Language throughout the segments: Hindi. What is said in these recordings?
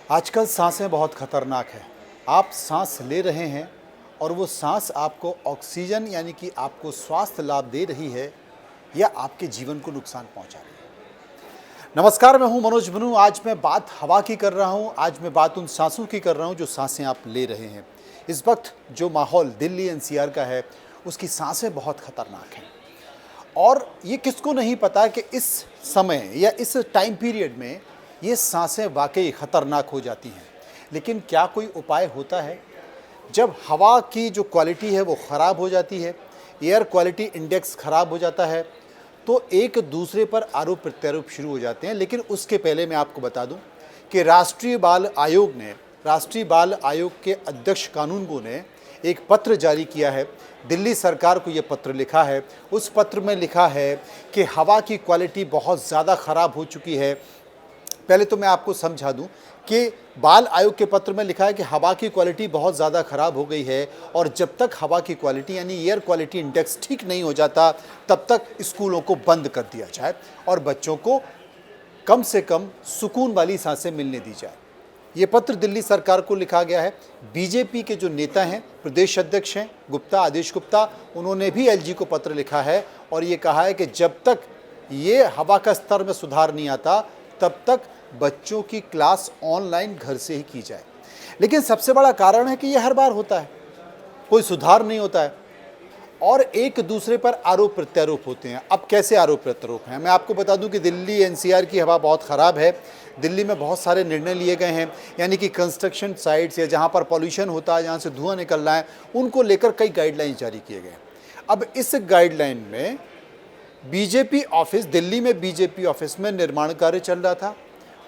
आजकल सांसें बहुत खतरनाक है। आप सांस ले रहे हैं और वो सांस आपको ऑक्सीजन यानी कि आपको स्वास्थ्य लाभ दे रही है या आपके जीवन को नुकसान पहुंचा रही है। नमस्कार, मैं हूं मनोज बनू। आज मैं बात हवा की कर रहा हूं। आज मैं बात उन सांसों की कर रहा हूं जो सांसें आप ले रहे हैं। इस वक्त जो माहौल दिल्ली एनसीआर का है, उसकी सांसें बहुत खतरनाक हैं और ये किसको नहीं पता कि इस समय या इस टाइम पीरियड में ये सांसें वाकई ख़तरनाक हो जाती हैं। लेकिन क्या कोई उपाय होता है? जब हवा की जो क्वालिटी है वो ख़राब हो जाती है, एयर क्वालिटी इंडेक्स ख़राब हो जाता है, तो एक दूसरे पर आरोप प्रत्यारोप शुरू हो जाते हैं। लेकिन उसके पहले मैं आपको बता दूं कि राष्ट्रीय बाल आयोग के अध्यक्ष कानूनगो ने एक पत्र जारी किया है। दिल्ली सरकार को ये पत्र लिखा है। उस पत्र में लिखा है कि हवा की क्वालिटी बहुत ज़्यादा ख़राब हो चुकी है। पहले तो मैं आपको समझा दूं कि बाल आयोग के पत्र में लिखा है कि हवा की क्वालिटी बहुत ज़्यादा ख़राब हो गई है और जब तक हवा की क्वालिटी यानी एयर क्वालिटी इंडेक्स ठीक नहीं हो जाता तब तक स्कूलों को बंद कर दिया जाए और बच्चों को कम से कम सुकून वाली सांसें मिलने दी जाए। ये पत्र दिल्ली सरकार को लिखा गया है। बीजेपी के जो नेता हैं, प्रदेश अध्यक्ष हैं आदेश गुप्ता, उन्होंने भी एलजी को पत्र लिखा है और ये कहा है कि जब तक ये हवा का स्तर में सुधार नहीं आता तब तक बच्चों की क्लास ऑनलाइन घर से ही की जाए। लेकिन सबसे बड़ा कारण है कि ये हर बार होता है, कोई सुधार नहीं होता है और एक दूसरे पर आरोप प्रत्यारोप होते हैं। अब कैसे आरोप प्रत्यारोप हैं? मैं आपको बता दूं कि दिल्ली एनसीआर की हवा बहुत ख़राब है। दिल्ली में बहुत सारे निर्णय लिए गए हैं, यानी कि कंस्ट्रक्शन साइट्स या जहां पर पॉल्यूशन होता है, जहां से धुआं निकल रहा है, उनको लेकर कई गाइडलाइंस जारी किए गए। अब इस गाइडलाइन में दिल्ली में बीजेपी ऑफिस में निर्माण कार्य चल रहा था,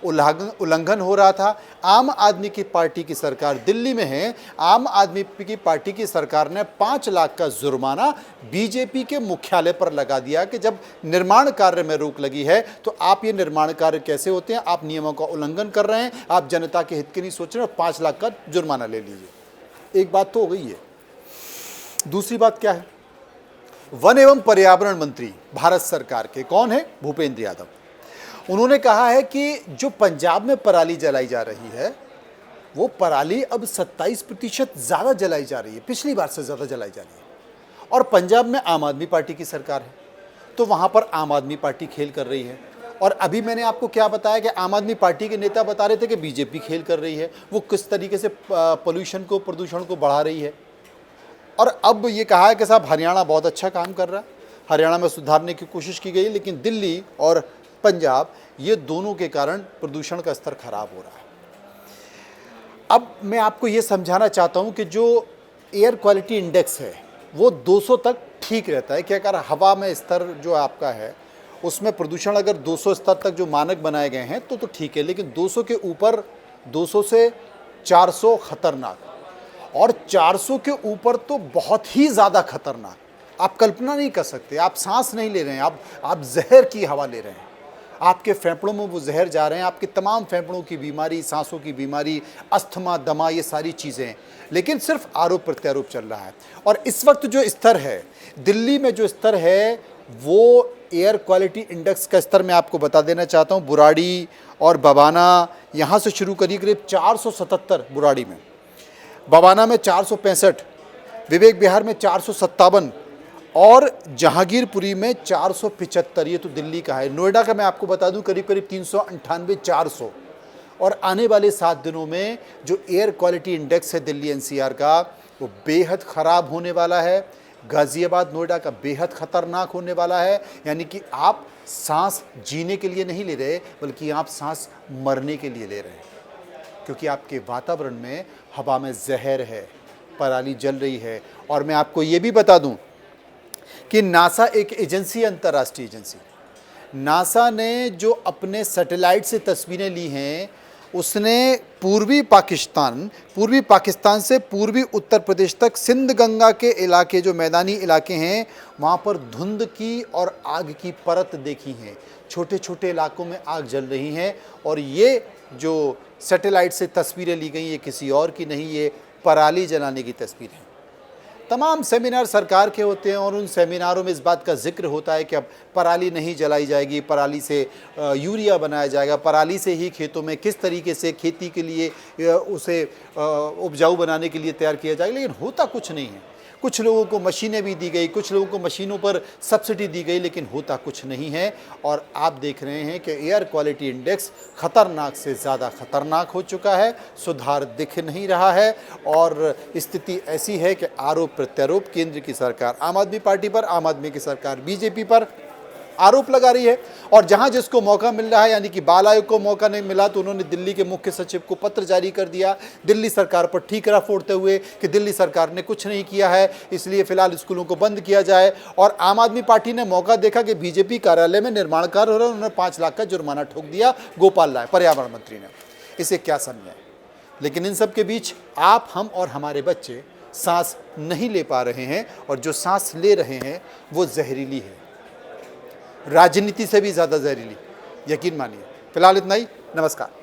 उल्लंघन हो रहा था। आम आदमी की पार्टी की सरकार दिल्ली में है। आम आदमी की पार्टी की सरकार ने 5 लाख का जुर्माना बीजेपी के मुख्यालय पर लगा दिया कि जब निर्माण कार्य में रोक लगी है तो आप ये निर्माण कार्य कैसे होते हैं, आप नियमों का उल्लंघन कर रहे हैं, आप जनता के हित के नहीं सोच रहे और 5 लाख का जुर्माना ले लीजिए। एक बात तो हो गई है। दूसरी बात क्या है? वन एवं पर्यावरण मंत्री भारत सरकार के कौन है? भूपेंद्र यादव। उन्होंने कहा है कि जो पंजाब में पराली जलाई जा रही है वो पराली अब 27% ज़्यादा जलाई जा रही है, पिछली बार से ज़्यादा जलाई जा रही है। और पंजाब में आम आदमी पार्टी की सरकार है तो वहाँ पर आम आदमी पार्टी खेल कर रही है। और अभी मैंने आपको क्या बताया कि आम आदमी पार्टी के नेता बता रहे थे कि बीजेपी खेल कर रही है, वो किस तरीके से प्रदूषण को बढ़ा रही है। और अब ये कहा है कि साहब हरियाणा बहुत अच्छा काम कर रहा है, हरियाणा में सुधारने की कोशिश की गई, लेकिन दिल्ली और पंजाब ये दोनों के कारण प्रदूषण का स्तर खराब हो रहा है। अब मैं आपको ये समझाना चाहता हूँ कि जो एयर क्वालिटी इंडेक्स है वो 200 तक ठीक रहता है कि अगर हवा में स्तर जो आपका है उसमें प्रदूषण अगर 200 स्तर तक जो मानक बनाए गए हैं तो ठीक है। लेकिन 200 के ऊपर, 200 से 400 खतरनाक और 400 के ऊपर तो बहुत ही ज़्यादा खतरनाक। आप कल्पना नहीं कर सकते। आप सांस नहीं ले रहे हैं, आप जहर की हवा ले रहे हैं, आपके फेफड़ों में वो जहर जा रहे हैं, आपके तमाम फेफड़ों की बीमारी, सांसों की बीमारी, अस्थमा, दमा, ये सारी चीज़ें। लेकिन सिर्फ आरोप प्रत्यारोप चल रहा है। और इस वक्त जो स्तर है दिल्ली में, जो स्तर है वो एयर क्वालिटी इंडेक्स का स्तर मैं आपको बता देना चाहता हूँ। बुराड़ी और बवाना, यहाँ से शुरू करिए, करीब 477 बुराड़ी में, बवाना में 465, विवेक विहार में 457 और जहांगीरपुरी में 475। ये तो दिल्ली का है। नोएडा का मैं आपको बता दूं करीब 398, 400। और आने वाले 7 दिनों में जो एयर क्वालिटी इंडेक्स है दिल्ली एनसीआर का वो बेहद ख़राब होने वाला है। गाज़ियाबाद, नोएडा का बेहद ख़तरनाक होने वाला है। यानी कि आप सांस जीने के लिए नहीं ले रहे बल्कि आप सांस मरने के लिए ले रहे हैं, क्योंकि आपके वातावरण में, हवा में जहर है, पराली जल रही है। और मैं आपको ये भी बता दूं कि नासा एक एजेंसी, अंतर्राष्ट्रीय एजेंसी, नासा ने जो अपने सैटेलाइट से तस्वीरें ली हैं उसने पूर्वी पाकिस्तान से पूर्वी उत्तर प्रदेश तक सिंध गंगा के इलाके, जो मैदानी इलाके हैं, वहाँ पर धुंध की और आग की परत देखी है। छोटे छोटे इलाकों में आग जल रही हैं और ये जो सैटेलाइट से तस्वीरें ली गई ये किसी और की नहीं, ये पराली जलाने की तस्वीर है। तमाम सेमिनार सरकार के होते हैं और उन सेमिनारों में इस बात का जिक्र होता है कि अब पराली नहीं जलाई जाएगी, पराली से यूरिया बनाया जाएगा, पराली से ही खेतों में किस तरीके से खेती के लिए उसे उपजाऊ बनाने के लिए तैयार किया जाएगा। लेकिन होता कुछ नहीं है। कुछ लोगों को मशीनें भी दी गई, कुछ लोगों को मशीनों पर सब्सिडी दी गई, लेकिन होता कुछ नहीं है। और आप देख रहे हैं कि एयर क्वालिटी इंडेक्स खतरनाक से ज़्यादा खतरनाक हो चुका है, सुधार दिख नहीं रहा है। और स्थिति ऐसी है कि आरोप प्रत्यारोप केंद्र की सरकार आम आदमी पार्टी पर, आम आदमी की सरकार बीजेपी पर आरोप लगा रही है। और जहां जिसको मौका मिल रहा है, यानी कि बाल आयोग को मौका नहीं मिला तो उन्होंने दिल्ली के मुख्य सचिव को पत्र जारी कर दिया, दिल्ली सरकार पर ठीकरा फोड़ते हुए कि दिल्ली सरकार ने कुछ नहीं किया है, इसलिए फिलहाल स्कूलों को बंद किया जाए। और आम आदमी पार्टी ने मौका देखा कि बीजेपी कार्यालय में निर्माण कार्य हो रहा है, उन्होंने 5 लाख का जुर्माना ठोक दिया गोपाल राय पर्यावरण मंत्री ने। इसे क्या समझें। लेकिन इन सब के बीच आप, हम और हमारे बच्चे सांस नहीं ले पा रहे हैं, और जो सांस ले रहे हैं वो जहरीली है, राजनीति से भी ज़्यादा जहरीली, यकीन मानिए। फिलहाल इतना ही, नमस्कार।